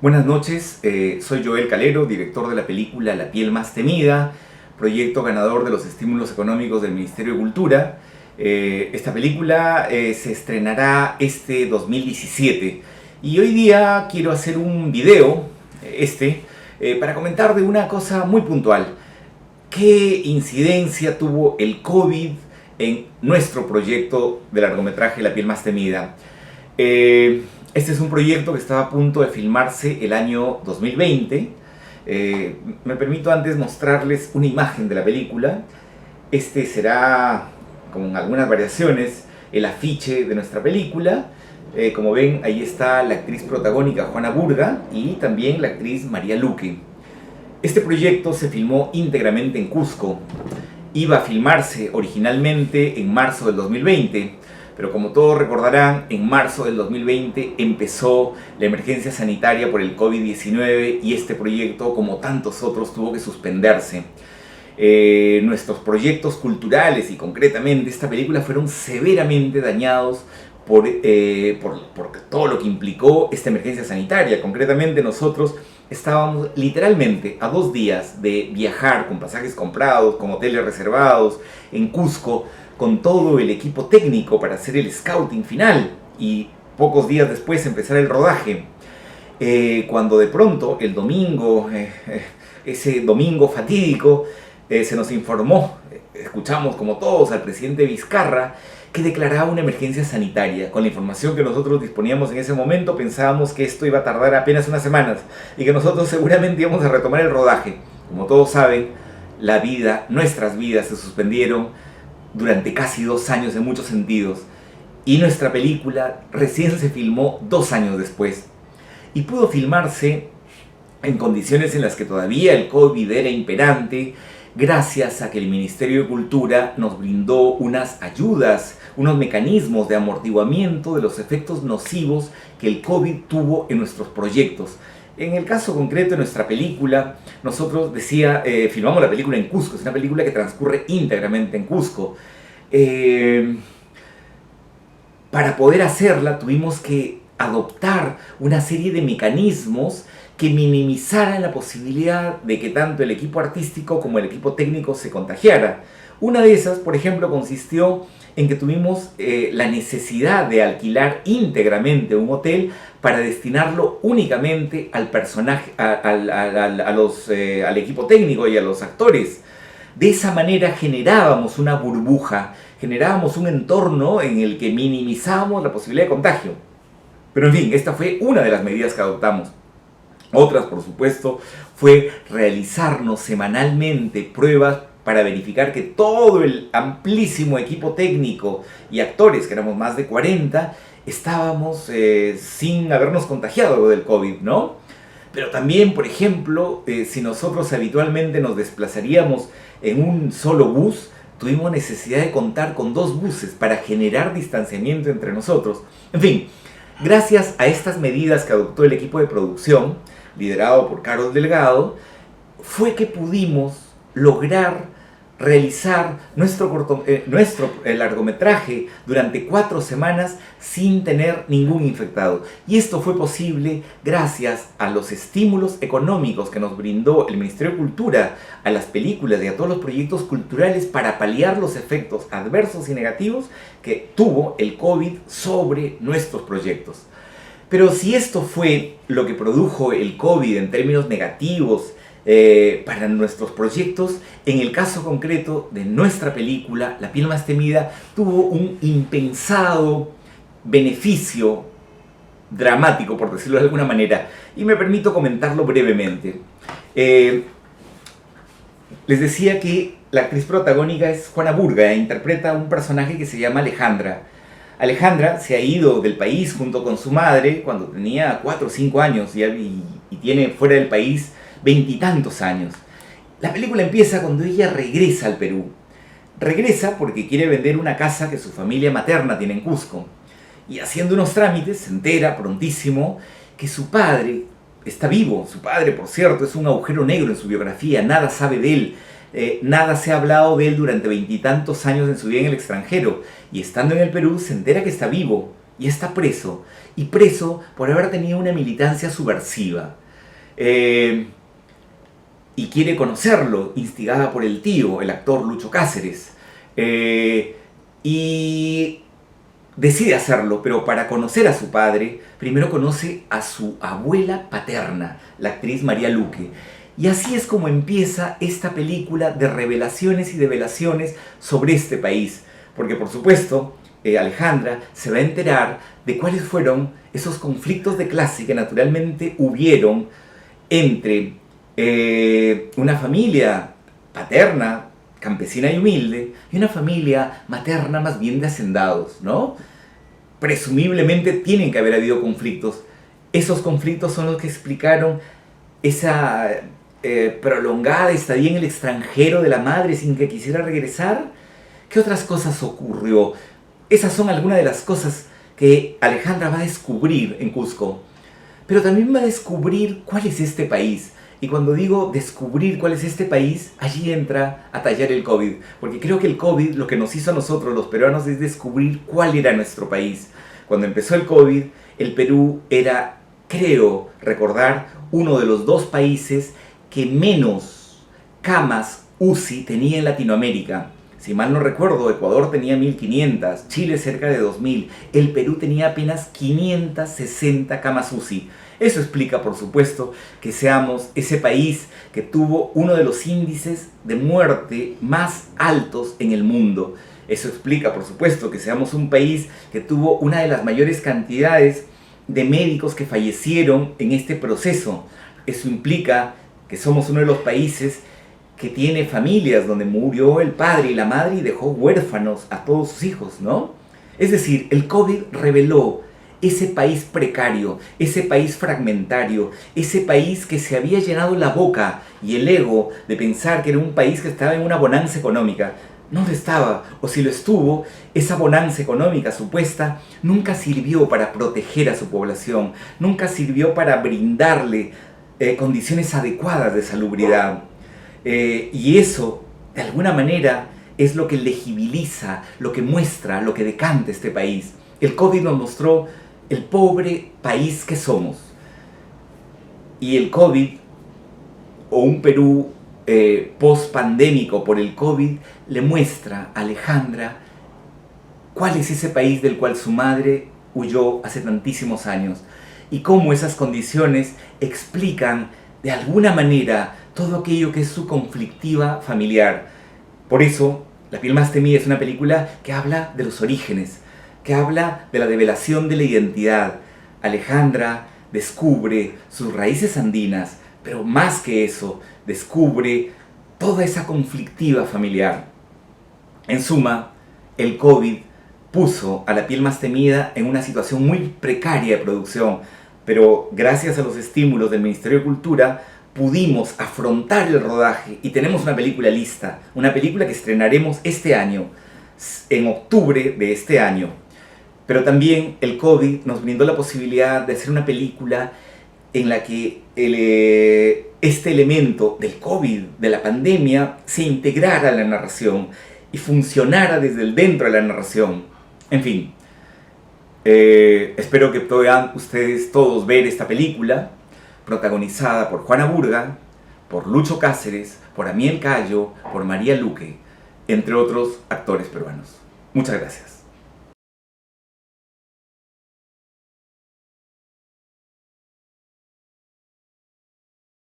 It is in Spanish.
Buenas noches, soy Joel Calero, director de la película La piel más temida, proyecto ganador de los estímulos económicos del Ministerio de Cultura. Esta película se estrenará este 2017 y hoy día quiero hacer un video, para comentar de una cosa muy puntual. ¿Qué incidencia tuvo el COVID en nuestro proyecto de largometraje La piel más temida? Este es un proyecto que estaba a punto de filmarse el año 2020. Me permito antes mostrarles una imagen de la película. Este será, con algunas variaciones, el afiche de nuestra película. Como ven, ahí está la actriz protagónica Juana Burga y también la actriz María Luque. Este proyecto se filmó íntegramente en Cusco. Iba a filmarse originalmente en marzo del 2020, pero como todos recordarán, en marzo del 2020 empezó la emergencia sanitaria por el COVID-19 y este proyecto, como tantos otros, tuvo que suspenderse. Nuestros proyectos culturales y concretamente esta película fueron severamente dañados por todo lo que implicó esta emergencia sanitaria. Concretamente nosotros estábamos literalmente a 2 días de viajar con pasajes comprados, con hoteles reservados en Cusco, con todo el equipo técnico para hacer el scouting final y pocos días después empezar el rodaje. Cuando de pronto el domingo, ese domingo fatídico, se nos informó, escuchamos como todos al presidente Vizcarra, que declaraba una emergencia sanitaria. Con la información que nosotros disponíamos en ese momento, pensábamos que esto iba a tardar apenas unas semanas y que nosotros seguramente íbamos a retomar el rodaje. Como todos saben, nuestras vidas se suspendieron durante casi 2 años en muchos sentidos, y nuestra película recién se filmó 2 años después y pudo filmarse en condiciones en las que todavía el COVID era imperante, gracias a que el Ministerio de Cultura nos brindó unas ayudas, unos mecanismos de amortiguamiento de los efectos nocivos que el COVID tuvo en nuestros proyectos. En el caso concreto de nuestra película, nosotros filmamos la película en Cusco. Es una película que transcurre íntegramente en Cusco. Para poder hacerla tuvimos que adoptar una serie de mecanismos que minimizaran la posibilidad de que tanto el equipo artístico como el equipo técnico se contagiara. Una de esas, por ejemplo, consistió en que tuvimos la necesidad de alquilar íntegramente un hotel para destinarlo únicamente al personaje, al equipo técnico y a los actores. De esa manera generábamos una burbuja, generábamos un entorno en el que minimizábamos la posibilidad de contagio. Pero en fin, esta fue una de las medidas que adoptamos. Otras, por supuesto, fue realizarnos semanalmente pruebas para verificar que todo el amplísimo equipo técnico y actores, que éramos más de 40, estábamos sin habernos contagiado del COVID, ¿no? Pero también, por ejemplo, si nosotros habitualmente nos desplazaríamos en un solo bus, tuvimos necesidad de contar con 2 buses para generar distanciamiento entre nosotros. En fin, gracias a estas medidas que adoptó el equipo de producción, liderado por Carlos Delgado, fue que pudimos lograr realizar nuestro largometraje durante 4 semanas sin tener ningún infectado. Y esto fue posible gracias a los estímulos económicos que nos brindó el Ministerio de Cultura a las películas y a todos los proyectos culturales para paliar los efectos adversos y negativos que tuvo el COVID sobre nuestros proyectos. Pero si esto fue lo que produjo el COVID en términos negativos para nuestros proyectos, en el caso concreto de nuestra película, La piel más temida, tuvo un impensado beneficio dramático, por decirlo de alguna manera, y me permito comentarlo brevemente. Les decía que la actriz protagónica es Juana Burga e interpreta un personaje que se llama Alejandra. Alejandra se ha ido del país junto con su madre cuando tenía 4 o 5 años y tiene fuera del país 20 y tantos años. La película empieza cuando ella regresa al Perú. Regresa porque quiere vender una casa que su familia materna tiene en Cusco. Y haciendo unos trámites se entera prontísimo que su padre está vivo. Su padre, por cierto, es un agujero negro en su biografía. Nada sabe de él. Nada se ha hablado de él durante 20 y tantos años en su vida en el extranjero. Y estando en el Perú se entera que está vivo. y está preso. Y preso por haber tenido una militancia subversiva. Y quiere conocerlo, instigada por el tío, el actor Lucho Cáceres. Y decide hacerlo, pero para conocer a su padre, primero conoce a su abuela paterna, la actriz María Luque. Y así es como empieza esta película de revelaciones y develaciones sobre este país. Porque por supuesto, Alejandra se va a enterar de cuáles fueron esos conflictos de clase que naturalmente hubieron entre una familia paterna, campesina y humilde, y una familia materna más bien de hacendados, ¿no? Presumiblemente tienen que haber habido conflictos. Esos conflictos son los que explicaron esa prolongada estadía en el extranjero de la madre sin que quisiera regresar. ¿Qué otras cosas ocurrió? Esas son algunas de las cosas que Alejandra va a descubrir en Cusco. Pero también va a descubrir cuál es este país. Y cuando digo descubrir cuál es este país, allí entra a tallar el COVID. Porque creo que el COVID lo que nos hizo a nosotros los peruanos es descubrir cuál era nuestro país. Cuando empezó el COVID, el Perú era, creo recordar, uno de los 2 países que menos camas UCI tenía en Latinoamérica. Si mal no recuerdo, Ecuador tenía 1500, Chile cerca de 2000, el Perú tenía apenas 560 camas UCI. Eso explica, por supuesto, que seamos ese país que tuvo uno de los índices de muerte más altos en el mundo. Eso explica, por supuesto, que seamos un país que tuvo una de las mayores cantidades de médicos que fallecieron en este proceso. Eso implica que somos uno de los países que tiene familias donde murió el padre y la madre y dejó huérfanos a todos sus hijos, ¿no? Es decir, el COVID reveló ese país precario, ese país fragmentario, ese país que se había llenado la boca y el ego de pensar que era un país que estaba en una bonanza económica. No lo estaba, o si lo estuvo, esa bonanza económica supuesta nunca sirvió para proteger a su población, nunca sirvió para brindarle condiciones adecuadas de salubridad. Y eso, de alguna manera, es lo que legibiliza, lo que muestra, lo que decanta este país. El COVID nos mostró el pobre país que somos. Y el COVID, o un Perú post-pandémico por el COVID, le muestra a Alejandra cuál es ese país del cual su madre huyó hace tantísimos años. Y cómo esas condiciones explican, de alguna manera, todo aquello que es su conflictiva familiar. Por eso, La piel más temida es una película que habla de los orígenes, que habla de la develación de la identidad. Alejandra descubre sus raíces andinas, pero más que eso, descubre toda esa conflictiva familiar. En suma, el COVID puso a La piel más temida en una situación muy precaria de producción, pero gracias a los estímulos del Ministerio de Cultura pudimos afrontar el rodaje y tenemos una película lista, una película que estrenaremos este año, en octubre de este año. Pero también el COVID nos brindó la posibilidad de hacer una película en la que este elemento del COVID, de la pandemia, se integrara a la narración y funcionara desde el dentro de la narración. En fin, espero que puedan ustedes todos ver esta película, protagonizada por Juana Burga, por Lucho Cáceres, por Amiel Cayo, por María Luque, entre otros actores peruanos. Muchas gracias.